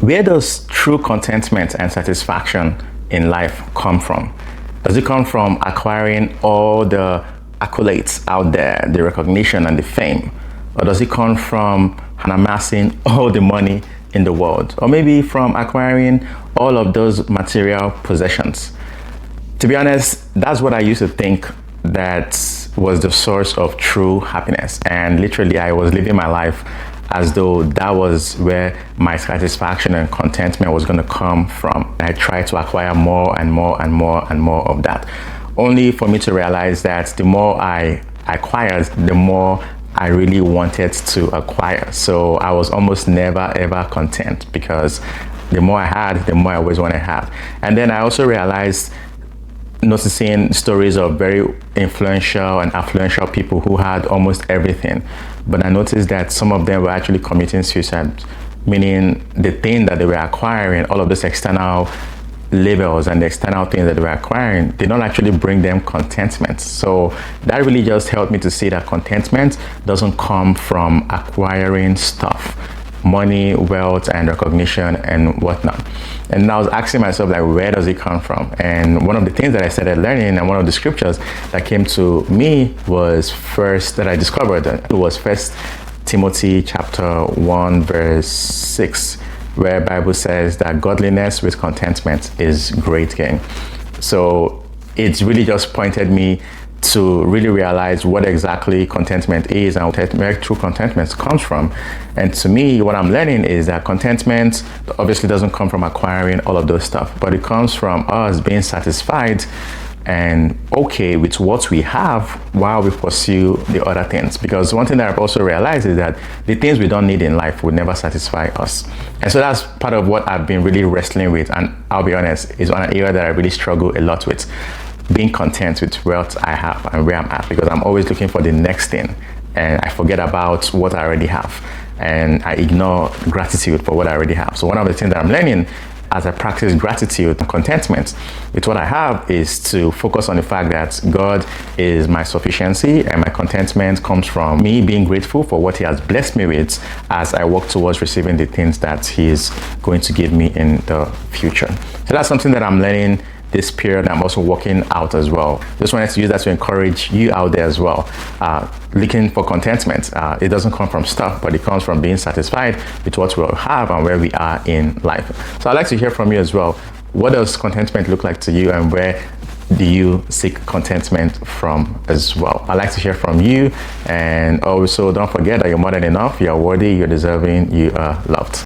Where does true contentment and satisfaction in life come from? Does it come from acquiring all the accolades out there, the recognition and the fame? Or does it come from amassing all the money in the world? Or maybe from acquiring all of those material possessions? To be honest, that's what I used to think that was the source of true happiness. And literally, I was living my life as though that was where my satisfaction and contentment was going to come from. I tried to acquire more and more and more and more of that, only for me to realize that the more I acquired, the more I really wanted to acquire. So I was almost never ever content, because the more I had, the more I always wanted to have. And then I also realized, noticing stories of very influential and affluential people who had almost everything, but I noticed that some of them were actually committing suicide, meaning the thing that they were acquiring, all of these external labels and the external things that they were acquiring, did not actually bring them contentment. So that really just helped me to see that contentment doesn't come from acquiring stuff, money, wealth, and recognition and whatnot. And I was asking myself, like, where does it come from? And one of the things that I started learning, and one of the scriptures that came to me was First Timothy chapter 1 verse 6, where Bible says that godliness with contentment is great gain. So it's really just pointed me to really realize what exactly contentment is and where true contentment comes from. And to me, what I'm learning is that contentment obviously doesn't come from acquiring all of those stuff, but it comes from us being satisfied and okay with what we have while we pursue the other things. Because one thing that I've also realized is that the things we don't need in life will never satisfy us. And so that's part of what I've been really wrestling with. And I'll be honest, is one area that I really struggle a lot with, being content with what I have and where I'm at, because I'm always looking for the next thing and I forget about what I already have, and I ignore gratitude for what I already have. So one of the things that I'm learning as I practice gratitude and contentment with what I have is to focus on the fact that God is my sufficiency, and my contentment comes from me being grateful for what He has blessed me with as I work towards receiving the things that He is going to give me in the future. So that's something that I'm learning this period. I'm also working out as well. Just wanted to use that to encourage you out there as well. Looking for contentment. It doesn't come from stuff, but it comes from being satisfied with what we have and where we are in life. So I'd like to hear from you as well. What does contentment look like to you, and where do you seek contentment from as well? I'd like to hear from you. And also, don't forget that you're more than enough, you're worthy, you're deserving, you are loved.